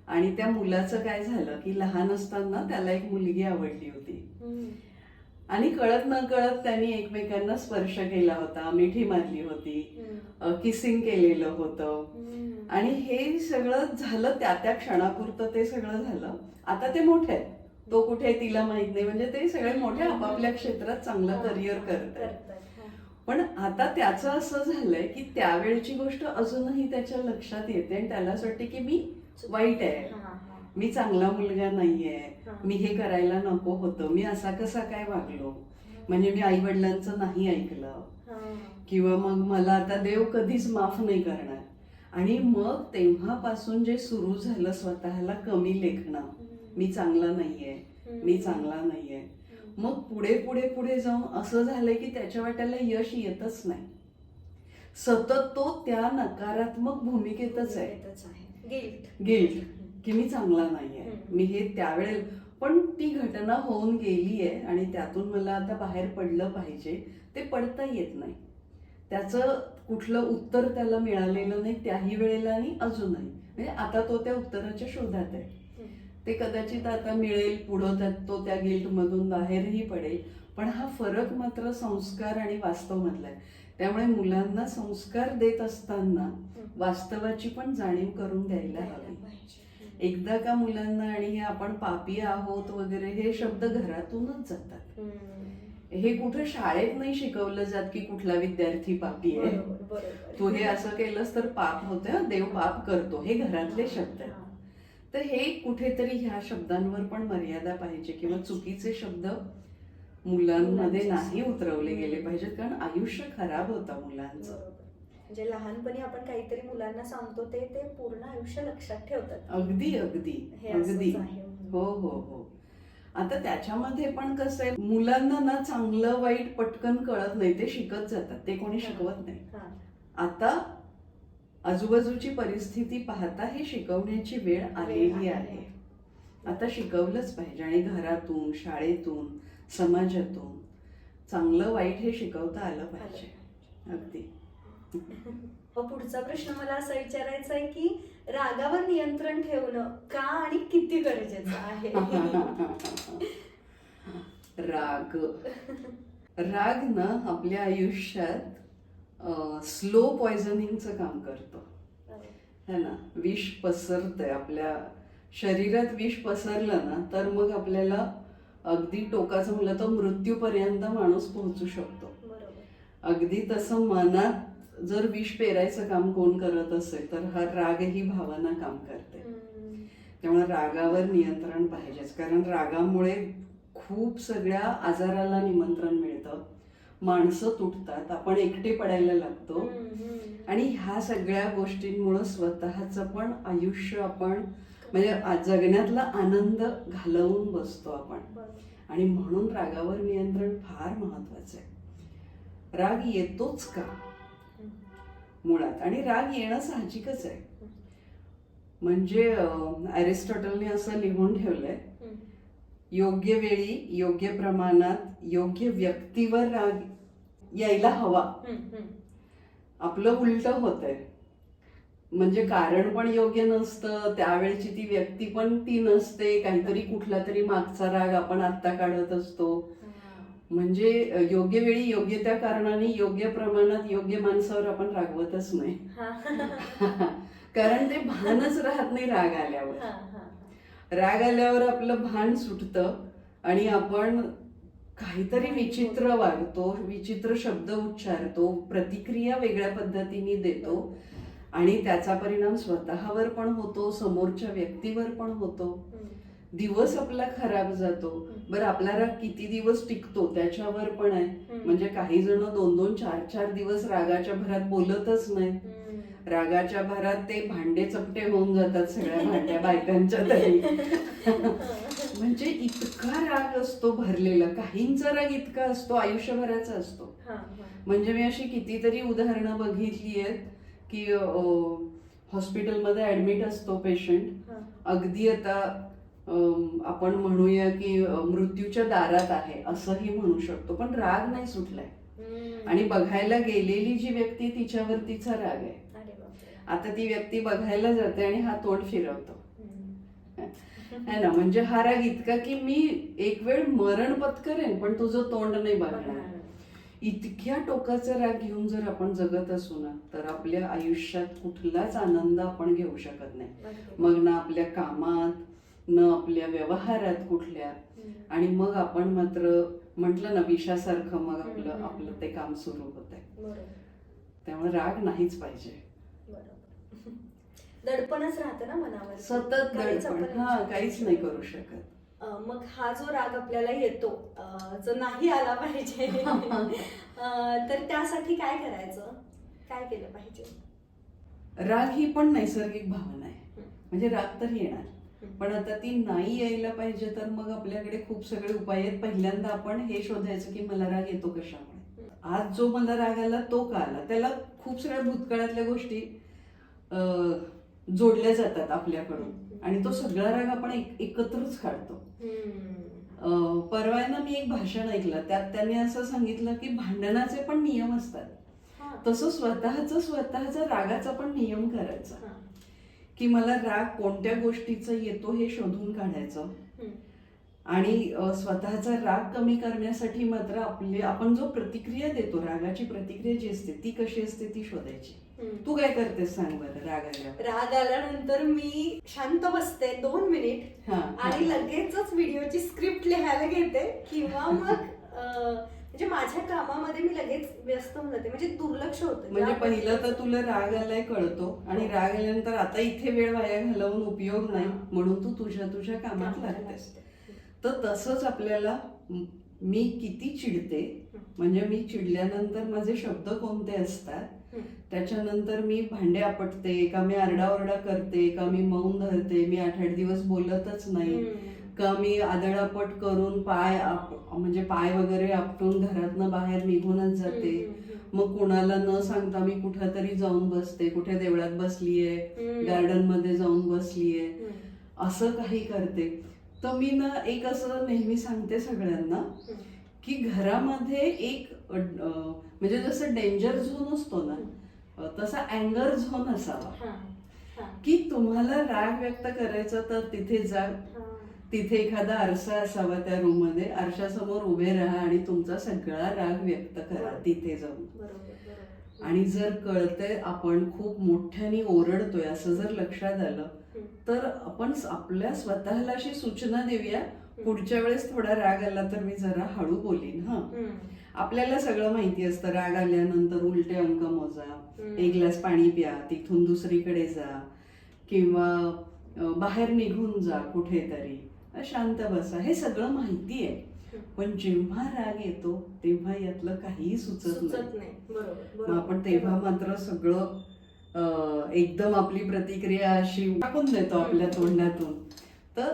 आणि त्या मुलाचं काय झालं की लहान असताना त्याला एक मुलगी आवडली होती, आणि कळत न कळत त्यांनी एकमेकांना स्पर्श केला होता, मिठी मारली होती, किसिंग केलेलं होतं. आणि हे सगळं झालं त्या त्या क्षणापुरतं, ते सगळं झालं. आता ते मोठे आहेत, तो कुठे तिला माहित नाही, म्हणजे ते सगळे मोठे आपापल्या क्षेत्रात चांगलं करिअर करतात. पण आता त्याचं असं झालंय की त्यावेळची गोष्ट अजूनही त्याच्या लक्षात येते, आणि त्याला असं वाटते की मी वाईट आहे, मी चांगला मुलगा नाहीये, मी हे करायला नको होतं, मी असा कसा काय वागलो, म्हणजे मी आई वडिलांचं नाही ऐकलं, किंवा मग मला आता देव कधीच माफ नाही करणार. आणि मग तेव्हापासून जे सुरू झालं स्वतःला कमी लेखणं, मी चांगला नाहीये, मी चांगला नाहीये. मग पुढे पुढे पुढे जाऊन असं झालंय की त्याच्या वाट्याला यश येतच नाही, सतत तो त्या नकारात्मक भूमिकेतच आहे, गिल्ट की मी चांगला नाहीये, मी हे त्यावेळेला. पण ती घटना होऊन गेली आहे आणि त्यातून मला आता बाहेर पडलं पाहिजे, ते पडता येत नाही. त्याचं कुठलं उत्तर त्याला मिळालेलं नाही त्याही वेळेला आणि अजूनही. म्हणजे आता तो त्या उत्तराच्या शोधात आहे. ते कदाचित आता मिळेल पुढं, तो त्या गिल्ट मधून बाहेरही पडेल. पण हा फरक मात्र संस्कार आणि वास्तव मधला आहे. त्यामुळे मुलांना संस्कार देत असताना वास्तवाची पण जाणीव करून द्यायला हवी. एकदा का मुलांना, आणि हे आपण पापी आहोत वगैरे हे शब्द घरातूनच जातात, हे कुठे शाळेत नाही शिकवलं जात की कुठला विद्यार्थी पापी आहे, तू हे असं केलंस तर पाप होतं, देव पाप करतो, हे घरातले शब्द आहेत. तर हे कुठेतरी ह्या शब्दांवर पण मर्यादा पाहिजे, किंवा चुकीचे शब्द मुलांमध्ये नाही उतरवले गेले पाहिजेत, कारण आयुष्य खराब होतं मुलांचं. म्हणजे लहानपणी आपण काहीतरी मुलांना सांगतो ते पूर्ण आयुष्य लक्षात ठेवतात. अगदी अगदी अगदी, हो हो हो. आता त्याच्यामध्ये पण कसं आहे, मुलांना ना चांगलं वाईट पटकन कळत नाही, ते शिकत जातात, ते कोणी शिकवत नाही. आता आजूबाजूची परिस्थिती पाहता हे शिकवण्याची वेळ आलेली आहे. आता शिकवलंच पाहिजे, आणि घरातून, शाळेतून, समाजातून चांगलं वाईट हे शिकवता आलं पाहिजे. अगदी. मग पुढचा प्रश्न मला असा विचारायचा आहे की रागावर नियंत्रण ठेवणं का आणि किती गरजेचं आहे? राग राग ना आपल्या आयुष्यात स्लो पॉयझनिंगचं काम करतो है ना. विष पसरतंय आपल्या शरीरात. विष पसरलं ना तर मग आपल्याला अगदी टोकाचं म्हणलं तर मृत्यूपर्यंत माणूस पोहोचू शकतो. अगदी तसं मनात जर विष पेरायचं काम कोण करत असेल तर हा राग ही भावना काम करते. त्यामुळे रागावर नियंत्रण पाहिजेच, कारण रागामुळे खूप सगळ्या आजाराला निमंत्रण मिळतं. माणसं तुटतात, आपण एकटे पडायला लागतो आणि ह्या सगळ्या गोष्टींमुळे स्वतःचं पण आयुष्य आपण म्हणजे जगण्यातला आनंद घालवून बसतो आपण. आणि म्हणून रागावर नियंत्रण फार महत्वाचं आहे. राग येतोच का मुळात, आणि राग येणं साहजिकच आहे. म्हणजे अरिस्टॉटलने असं लिहून ठेवलंय, योग्य वेळी योग्य प्रमाणात योग्य व्यक्तीवर राग यायला हवा. आपलं उलट होतंय, म्हणजे कारण पण योग्य नसतं, त्यावेळची ती व्यक्ती पण ती नसते, काहीतरी कुठला तरी मागचा राग आपण आत्ता काढत असतो. म्हणजे योग्य वेळी योग्य त्या कारणाने योग्य प्रमाणात योग्य माणसावर आपण रागवतच नाही. कारण ते भानच राहत नाही राग आल्यावर. राग आल्यावर आपलं भान सुटतं आणि आपण काहीतरी विचित्र वागतो, विचित्र शब्द उच्चारतो, प्रतिक्रिया वेगळ्या पद्धतीने देतो आणि त्याचा परिणाम स्वतःवर पण होतो, समोरच्या व्यक्तीवर पण होतो. दिवस आपला खराब जातो. बरं, आपला राग किती दिवस टिकतो त्याच्यावर पण आहे. म्हणजे काही जण 2-2, 4-4 दिवस रागाच्या भरात बोलतच नाही. रागाच्या भरात ते भांडे चपटे होऊन जातात सगळ्या भांड्या बायकांच्या तरी. म्हणजे इतका राग असतो भरलेला. काहींचा राग इतका असतो आयुष्यभराचा असतो. म्हणजे मी अशी कितीतरी उदाहरणं बघितली आहेत की हॉस्पिटलमध्ये ऍडमिट असतो पेशंट, अगदी आता आपण म्हणूया की मृत्यूच्या दारात आहे असंही म्हणू शकतो, पण राग नाही सुटलाय. आणि बघायला गेलेली जी व्यक्ती तिच्यावर तिचा राग आहे. आता ती व्यक्ती बघायला जाते आणि हा तोंड फिरवतो है ना. म्हणजे हा राग इतका की मी एक वेळ मरण पत्करेन पण तुझं तोंड नाही बघणार. इतक्या टोकाचा राग घेऊन जर आपण जगत असू ना तर आपल्या आयुष्यात कुठलाच आनंद आपण घेऊ शकत नाही. मग ना आपल्या कामात न आपल्या व्यवहारात कुठल्या, आणि मग आपण मात्र म्हटलं ना विषासारखं मग आपलं ते काम सुरू होतंय. त्यामुळे राग नाहीच पाहिजे. दडपणच राहतं ना मनावर, सतत दडपण. काहीच नाही करू शकत. मग हा जो राग आपल्याला येतो जो नाही आला पाहिजे तर त्यासाठी काय करायचं, काय केलं पाहिजे? राग ही पण नैसर्गिक भावना आहे. म्हणजे राग तर येणार, पण आता ती नाही यायला पाहिजे तर मग आपल्याकडे खूप सगळे उपाय आहेत. पहिल्यांदा आपण हे शोधायचं की मला राग येतो कशामुळे. आज जो मला राग आला तो का आला, त्याला खूप सगळ्या भूतकाळातल्या गोष्टी जोडल्या जातात आपल्याकडून आणि तो सगळा राग आपण एकत्रच काढतो. परवा ना मी एक भाषण ऐकलं, त्यात त्यांनी असं सांगितलं की भांडणाचे पण नियम असतात, तसं स्वतःचा रागाचा पण नियम करायचा. की मला राग कोणत्या गोष्टीचा येतो हे शोधून काढायचं आणि स्वतःचा राग कमी करण्यासाठी मात्र आपण जो प्रतिक्रिया देतो, रागाची प्रतिक्रिया जी असते ती कशी असते ती शोधायची. तू काय करतेस सांग बरं? राग आल्यानंतर मी शांत बसते 2 मिनिट आणि लगेचच व्हिडिओची स्क्रिप्ट लिहायला घेते किंवा मग म्हणजे माझ्या कामामध्ये मी लगेच व्यस्त होऊन जाते, म्हणजे दुर्लक्ष होतं. म्हणजे पहिलं तर तुला राग आलाय कळतो आणि राग आल्यानंतर आता इथे वेळ वाया घालवून उपयोग नाही म्हणून तू तुझ्या कामात लागतेस. तर तसंच आपल्याला मी किती चिडते, म्हणजे मी चिडल्यानंतर माझे शब्द कोणते असतात, त्याच्यानंतर मी भांडे आपटते का, मी आरडाओरडा करते का, मी मौन धरते, मी 8-8 दिवस बोलतच नाही का, मी आदळापट करून पाय वगैरे आपटून घरातनं बाहेर निघूनच जाते, मग कुणाला न सांगता मी कुठेतरी जाऊन बसते, कुठे देवळात बसलीये, गार्डन मध्ये जाऊन बसलीये, असं काही करते. तर मी ना एक असं नेहमी सांगते सगळ्यांना की घरामध्ये एक म्हणजे जसं डेंजर झोन असतो ना तसा अँगर झोन असावा हा, हा, की तुम्हाला राग व्यक्त करायचा तर तिथे जा. हा. तिथे एखादा आरसा असावा त्या रूम मध्ये, आरशासमोर उभे राहा आणि तुमचा सगळा राग व्यक्त करा बरोबर. तिथे जाऊन. बरोबर बरोबर. आणि जर कळतंय आपण खूप मोठ्याने ओरडतोय असं जर लक्षात आलं तर आपण आपल्या स्वतःला अशी सूचना देऊया, पुढच्या वेळेस थोडा राग आला तर मी जरा हळू बोलीन. हा, आपल्याला सगळं माहिती असतं, राग आल्यानंतर उलटे अंक मोजा, एक ग्लास पाणी प्या, तिथून दुसरीकडे जा किंवा बाहेर निघून जा कुठेतरी, शांत बसा, हे सगळं माहिती आहे. पण जेव्हा राग येतो तेव्हा यातलं काहीही सुचत नाही. बरोबर. मग आपण तेव्हा मात्र सगळं एकदम आपली प्रतिक्रिया अशी टाकून देतो आपल्या तोंडातून. तर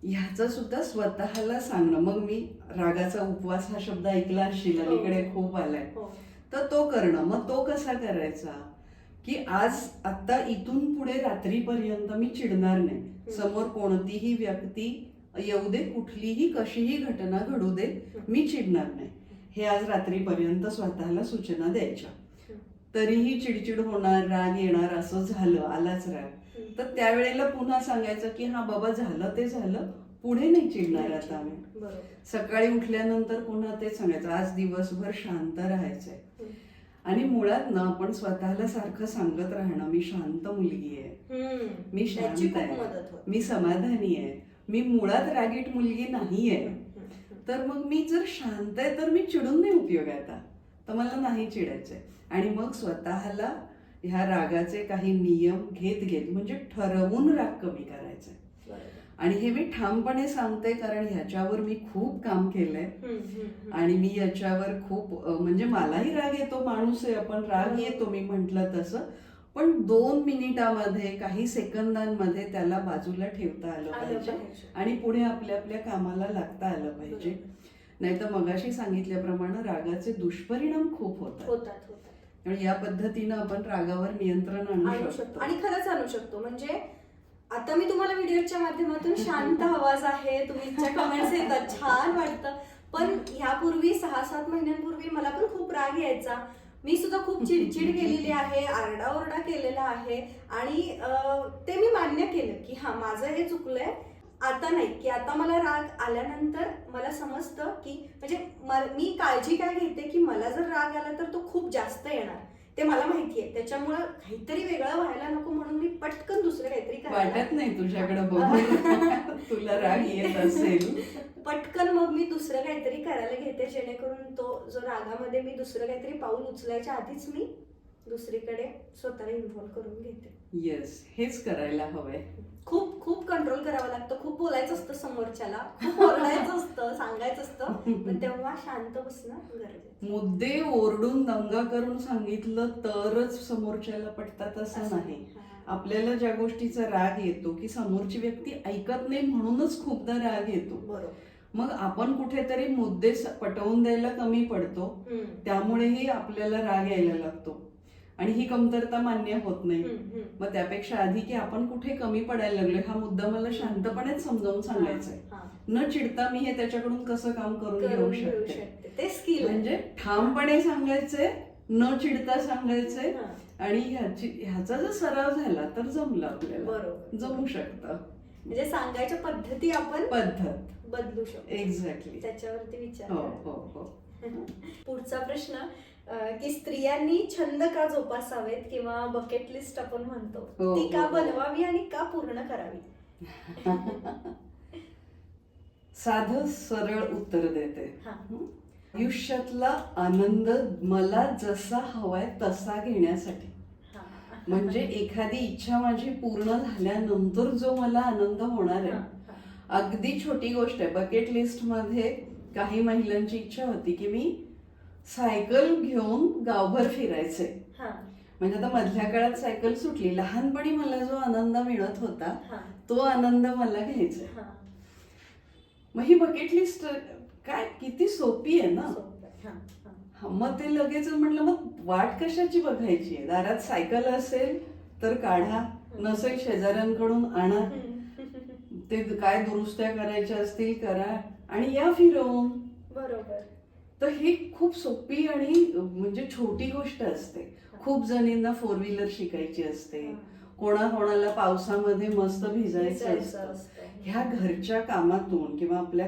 ह्याचं सुद्धा स्वतःला सांगणं, मग मी रागाचा उपवास हा शब्द ऐकला असशील, अलीकडे खूप आलाय, तर तो करणं. मग तो कसा करायचा की आज आता इथून पुढे रात्रीपर्यंत मी चिडणार नाही, समोर कोणतीही व्यक्ती येऊ दे, कुठलीही कशीही घटना घडू दे, मी चिडणार नाही, हे आज रात्रीपर्यंत स्वतःला सूचना द्यायच्या. तरीही चिडचिड होणार, राग येणार, असं झालं, आलाच राग, तर त्यावेळेला पुन्हा सांगायचं की हा बाबा झालं ते झालं, पुढे नाही चिडणार आता मी. सकाळी उठल्यानंतर पुन्हा तेच सांगायचं, आज दिवसभर शांत राहायचंय. आणि मुळात ना आपण स्वतःला सारखं सांगत राहणं, मी शांत मुलगी आहे, मी शांत आहे, मी समाधानी आहे, मी मुळात रागीट मुलगी नाहीये. तर मग मी जर शांत आहे तर मी चिडून नाही उपयोग आहे आता, तर मला नाही चिडायचंय. आणि मग स्वतःला ह्या रागाचे काही नियम घेत घेत, म्हणजे ठरवून राग कमी करायचे. आणि हे मी ठामपणे सांगते कारण ह्याच्यावर मी खूप काम केलंय आणि मी याच्यावर खूप म्हणजे मलाही राग येतो, माणूस आहे आपण, राग येतो मी म्हंटल तसं, पण 2 मिनिटामध्ये, काही सेकंदांमध्ये त्याला बाजूला ठेवता आलं पाहिजे आणि पुढे आपल्या आपल्या कामाला लागता आलं पाहिजे. नाहीतर मगाशी सांगितल्याप्रमाणे रागाचे दुष्परिणाम खूप होतात. आणि या पद्धतीनं आपण रागावर नियंत्रण आणू शकतो. आणि खरंच आणू शकतो. म्हणजे आता मी तुम्हाला व्हिडिओच्या माध्यमातून शांत आवाज आहे, तुमच्या कमेंट्स येतात, छान वाटतं. पण ह्यापूर्वी 6-7 महिन्यांपूर्वी मला पण खूप राग यायचा, मी सुद्धा खूप चिडचिड केलेली आहे, आरडाओरडा केलेला आहे आणि ते मी मान्य केलं की हा माझं हे चुकलंय. आता नाही, की आता मला राग आल्यानंतर मला समजतं की म्हणजे मी काळजी काय घेते की मला जर राग आला तर तो खूप जास्त येणार, ते मला माहिती आहे. त्याच्यामुळं काहीतरी वेगळं व्हायला नको म्हणून मी पटकन दुसरं काहीतरी वाटत नाही तुझ्याकडे बघून तुला राग येत असेल, पटकन मग मी दुसरं काहीतरी करायला घेते, जेणेकरून तो जो रागामध्ये मी दुसरं काहीतरी पाऊल उचलायच्या आधीच मी दुसरीकडे स्वतःला इन्व्हॉल्व करून घेते. येस, हेच करायला हवंय. खूप खूप कंट्रोल करावं लागतं, खूप बोलायचं असतं समोरच्याला, खूप ओरडायचं असतं, सांगायचं असतं, पण तेव्हा शांत बसणं गरजेचं. मुद्दे ओरडून दंगा करून सांगितलं तरच समोरच्याला पटतात असं नाही. आपल्याला ज्या गोष्टीचा राग येतो की समोरची व्यक्ती ऐकत नाही म्हणूनच खूपदा राग येतो. बरोबर. मग आपण कुठेतरी मुद्दे पटवून द्यायला कमी पडतो, त्यामुळेही आपल्याला राग यायला लागतो आणि ही कमतरता मान्य होत नाही. मग त्यापेक्षा आधी की आपण कुठे कमी पडायला लागलोय हा मुद्दा मला शांतपणे समजावून सांगायचा आहे, न चिडता मी हे त्याच्याकडून कसं काम करून घेऊ शकते, ते स्किल. म्हणजे ठामपणे सांगायचंय, न चिडता सांगायचंय. आणि ह्याचा जर सराव झाला तर जमलं, आपल्याला जमू शकतं. म्हणजे सांगायच्या पद्धती आपण पद्धत बदलू शकतो. एक्झॅक्टली, त्याच्यावरती विचार. हो. पुढचा प्रश्न की स्त्रियांनी छंद का जोपासावेत किंवा बकेट लिस्ट आपण म्हणतो, ती का बनवावी आणि का पूर्ण करावी? साधं सरळ उत्तर देते. आयुष्यातला आनंद मला जसा हवाय तसा घेण्यासाठी. म्हणजे एखादी इच्छा माझी पूर्ण झाल्यानंतर जो मला आनंद होणार आहे, अगदी छोटी गोष्ट आहे. बकेट लिस्ट मध्ये काही महिलांची इच्छा होती की मी सायकल घेऊन गावभर फिरायचे. म्हणजे आता मधल्या काळात सायकल सुटली, लहानपणी मला जो आनंद मिळत होता तो आनंद मला घ्यायचा. मग ही बकेट लिस्ट काय किती सोपी आहे ना. मग ते लगेच म्हटलं मग वाट कशाची बघायची आहे, दारात सायकल असेल तर काढा, नसेल शेजाऱ्यांकडून आणा, ते काय दुरुस्त्या करायच्या असतील करा आणि या फिरवून. बरोबर. तर ही खूप सोपी आणि म्हणजे छोटी गोष्ट असते, खूप जणींना 4 व्हीलर शिकायची असते, कोणाकोणाला पावसामध्ये मस्त भिजायचं असतं. ह्या घरच्या कामातून किंवा आपल्या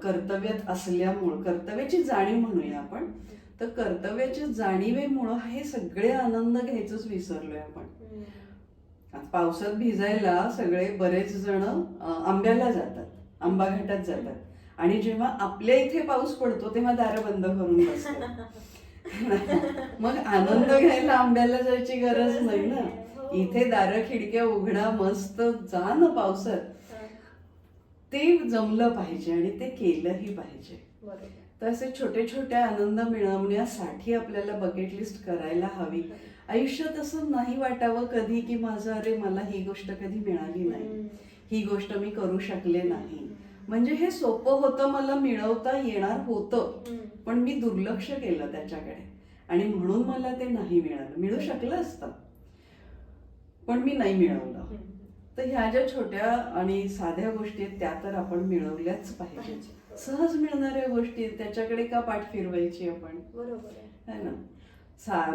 कर्तव्यात असल्यामुळं, कर्तव्याची जाणीव म्हणूया आपण, तर कर्तव्याच्या जाणीवेमुळं हे सगळे आनंद घ्यायचंच विसरलोय आपण. आता पावसात भिजायला सगळे बरेच जण आंब्याला जातात, आंबा घाटात जातात, आणि जेव्हा आपल्या इथे पाऊस पडतो तेव्हा दारं बंद करून बसतात. मग आनंद घ्यायला आंब्याला जायची गरज नाही ना. इथे दारं खिडक्या उघडा, मस्त जा ना पावसात. ते जमलं पाहिजे आणि ते केलंही पाहिजे. तर असे छोटे छोटे आनंद मिळवण्यासाठी आपल्याला बकेट लिस्ट करायला हवी. आयुष्यात असं नाही वाटावं कधी की माझं अरे मला ही गोष्ट कधी मिळाली नाही, ही गोष्ट मी करू शकले नाही. म्हणजे हे सोपं होतं, मला मिळवता येणार होतं, पण मी दुर्लक्ष केलं त्याच्याकडे आणि म्हणून मला ते नाही मिळालं. मिळू शकलं असतं पण मी नाही मिळवलं. तर ह्या ज्या छोट्या आणि साध्या गोष्टी आहेत त्या तर आपण मिळवल्याच पाहिजे. सहज मिळणाऱ्या गोष्टी आहेत, त्याच्याकडे का पाठ फिरवायची आपण? बरोबर आहे ना.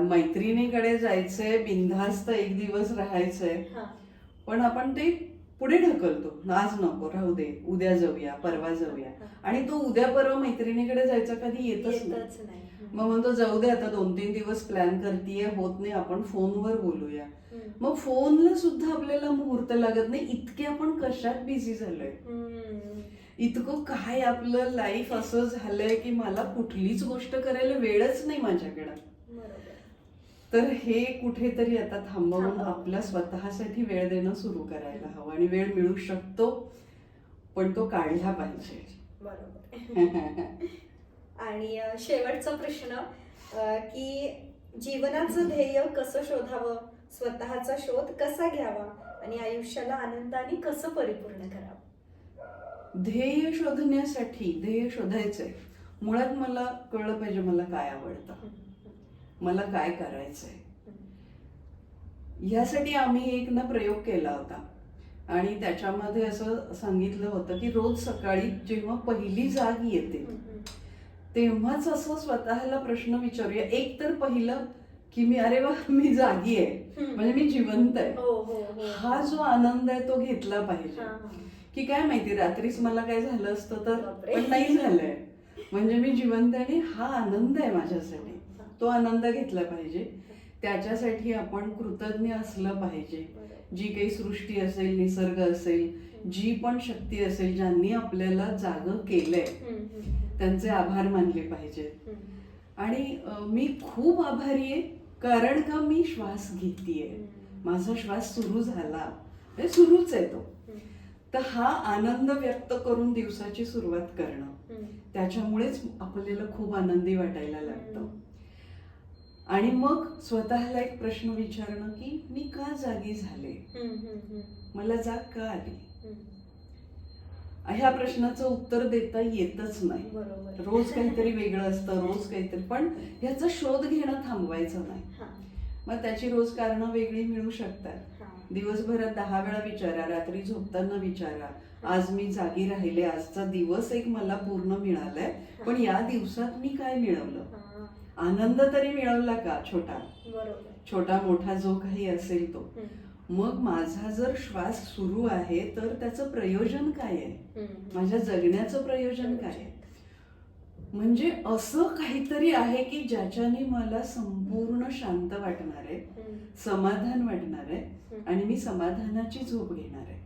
मैत्रिणीकडे जायचंय, बिनधास्त एक दिवस राहायचंय, पण आपण ते पुढे ढकलतो. आज नको, राहू दे, उद्या जाऊया, परवा जाऊया, आणि तो उद्या परवा मैत्रिणीकडे जायचा कधी येतच नाही. मग म्हणतो जाऊ दे, आता 2-3 दिवस प्लॅन करतीये, होत नाही, आपण फोनवर बोलूया. मग फोनला सुद्धा आपल्याला मुहूर्त लागत नाही, इतके आपण कशात बिझी झालोय, इतकं काय आपलं लाईफ असं झालंय की मला कुठलीच गोष्ट करायला वेळच नाही माझ्याकडे. तर हे कुठेतरी आता थांबवून आपल्या स्वतःसाठी वेळ देणं सुरू करायला हवं. आणि वेळ मिळू शकतो, पण तो काढला पाहिजे. बरोबर. आणि शेवटचा प्रश्न की जीवनाचं ध्येय कसं शोधावं, स्वतःचा शोध कसा घ्यावा आणि आयुष्याला आनंदाने कसं परिपूर्ण करावं? ध्येय शोधण्यासाठी, ध्येय शोधायचंय, मुळात मला कळलं पाहिजे मला काय आवडतं, मला काय करायचंय. ह्यासाठी आम्ही एक ना प्रयोग केला होता आणि त्याच्यामध्ये असं सांगितलं होतं की रोज सकाळी जेव्हा पहिली जाग येते तेव्हाच असं स्वतःला प्रश्न विचारूया. एक तर पहिलं की मी अरे वा मी जागी आहे, म्हणजे मी जिवंत आहे, हा जो आनंद आहे तो घेतला पाहिजे. की काय माहिती रात्रीच मला काय झालं असतं तर, पण नाही झालंय, म्हणजे मी जिवंत आहे आणि हा आनंद आहे माझ्यासाठी, तो आनंद घेतला पाहिजे. त्याच्यासाठी आपण कृतज्ञ असलं पाहिजे. जी काही सृष्टी असेल, निसर्ग असेल, जी पण शक्ती असेल, ज्यांनी आपल्याला जागं केलंय, त्यांचे आभार मानले पाहिजेत. आणि मी खूप आभारी आहे कारण का मी श्वास घेतेय, माझा श्वास सुरू झाला, सुरूच आहे तो. तर हा आनंद व्यक्त करून दिवसाची सुरुवात करणं, त्याच्यामुळेच आपल्याला खूप आनंदी वाटायला लागतं. आणि मग स्वतःला एक प्रश्न विचारणं की मी का जागी झाले, मला जाग का आली. ह्या प्रश्नाचं उत्तर देता येतच नाही. रोज काहीतरी वेगळं असतं, रोज काहीतरी, पण ह्याचा शोध घेणं थांबवायचं नाही. मग त्याची रोज कारणं वेगळी मिळू शकतात. दिवसभरात 10 वेळा विचारा, रात्री झोपताना विचारा, आज मी जागी राहिले, आजचा दिवस एक मला पूर्ण मिळालाय, पण या दिवसात मी काय मिळवलं, आनंद तरी मिळवला का, छोटा मोठा जो काही असेल तो. मग माझा जर श्वास सुरू आहे तर त्याचं प्रयोजन काय आहे, माझ्या जगण्याचं प्रयोजन काय आहे. म्हणजे असं काहीतरी आहे की ज्याच्याने मला संपूर्ण शांत वाटणार आहे, समाधान वाटणार आहे आणि मी समाधानाची झोप घेणार आहे.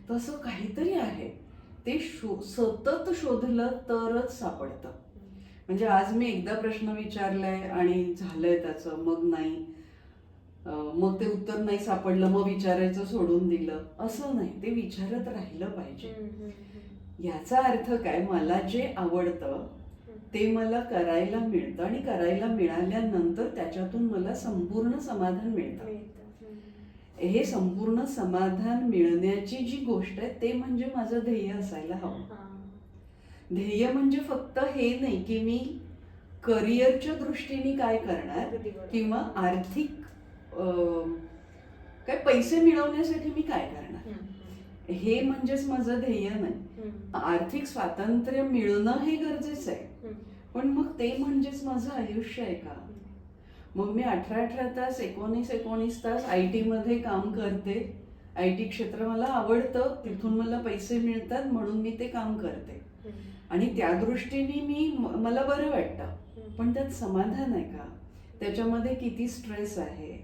तसं काहीतरी आहे, ते सतत शोधलं तरच सापडतं. म्हणजे आज मी एकदा प्रश्न विचारलाय आणि झालंय त्याचं, मग नाही, मग ते उत्तर नाही सापडलं, मग विचारायचं सोडून दिलं, असं नाही. ते विचारत राहिलं पाहिजे. याचा अर्थ काय, मला जे आवडतं ते मला करायला मिळतं आणि करायला मिळाल्यानंतर त्याच्यातून मला संपूर्ण समाधान मिळतं. हे संपूर्ण समाधान मिळण्याची जी गोष्ट आहे ते म्हणजे माझं ध्येय असायला हवं. ध्येय म्हणजे फक्त हे नाही की मी करिअरच्या दृष्टीने काय करणार किंवा आर्थिक काय पैसे मिळवण्यासाठी मी काय करणार, हे म्हणजेच माझं ध्येय नाही. आर्थिक स्वातंत्र्य मिळणं हे गरजेचं आहे, पण मग ते म्हणजेच माझं आयुष्य आहे का, मग मी 18 तास 19 तास IT मध्ये काम करते. IT क्षेत्र मला आवडतं, तिथून मला पैसे मिळतात म्हणून मी ते काम करते. आणि त्या दृष्टीने मला बरं वाटतं. पण त्यात समाधान आहे का? त्याच्यामध्ये किती स्ट्रेस आहे,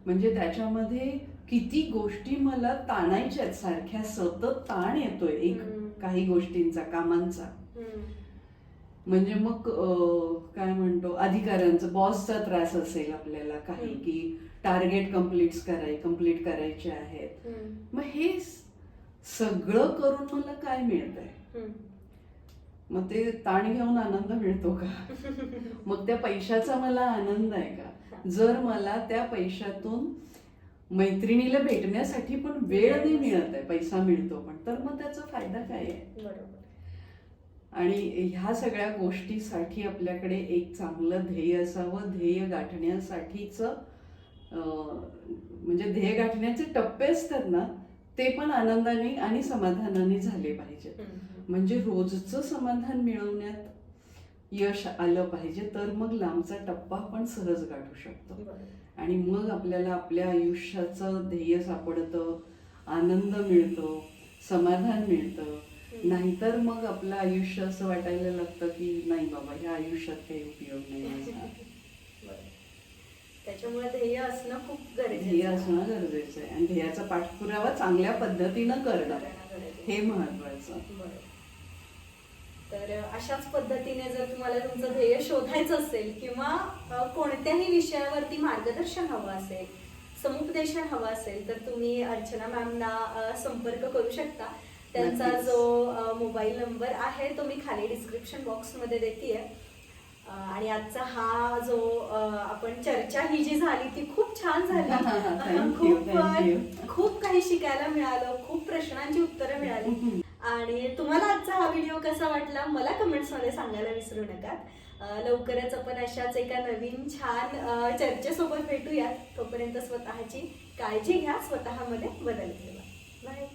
म्हणजे त्याच्यामध्ये किती गोष्टी मला ताणायच्या सारख्या, सतत ताण येतोय काही गोष्टींचा, कामांचा. म्हणजे मग काय म्हणतो, अधिकाऱ्यांचा, बॉसचा त्रास असेल आपल्याला काही, की टार्गेट कम्प्लीट करायचे आहेत. मग हे सगळं करून मला काय मिळतंय? मग ते ताण घेऊन आनंद मिळतो का? मग त्या पैशाचा मला आनंद आहे का? जर मला त्या पैशातून मैत्रिणीला भेटण्यासाठी पण वेळ नाही मिळत आहे, पैसा मिळतो पण, तर मग त्याचा फायदा काय आहे? आणि ह्या सगळ्या गोष्टीसाठी आपल्याकडे एक चांगलं ध्येय असावं. ध्येय गाठण्यासाठीच म्हणजे ध्येय गाठण्याचे टप्पे असतात ना, ते पण आनंदाने आणि समाधानाने झाले पाहिजेत. म्हणजे रोजचं समाधान मिळवण्यात यश आलं पाहिजे, तर मग लांबचा टप्पा आपण सहज गाठू शकतो. आणि मग आपल्याला आपल्या आयुष्याचं ध्येय सापडतं, आनंद मिळतो, समाधान मिळतं. नाहीतर मग आपलं आयुष्य असं वाटायला लागतं की नाही बाबा, ह्या आयुष्यात काही उपयोग नाही माझा. त्याच्यामुळे ध्येय असणं खूप गरजेचं आहे. आणि ध्येयाचा पाठपुरावा चांगल्या पद्धतीनं करणं हे महत्वाचं. तर अशाच पद्धतीने जर तुम्हाला तुमचं ध्येय शोधायचं असेल किंवा कोणत्याही विषयावरती मार्गदर्शन हवं असेल, समुपदेशन हवं असेल, तर तुम्ही अर्चना मॅमना संपर्क करू शकता. त्यांचा जो मोबाईल नंबर आहे तो मी खाली डिस्क्रिप्शन बॉक्समध्ये देतेय. आणि आजचा हा जो आपण चर्चा ही जी झाली ती खूप छान झाली. खूप काही शिकायला मिळालं, खूप प्रश्नांची उत्तरं मिळाली. आणि तुम्हाला आजचा हा व्हिडिओ कसा वाटला मला कमेंट्स मध्ये सांगायला विसरू नका. लवकरच आपण अशाच एका नवीन छान चर्चेसोबत भेटूयात. तोपर्यंत स्वतःची काळजी घ्या, स्वतःमध्ये बदल ठेवा. बाय.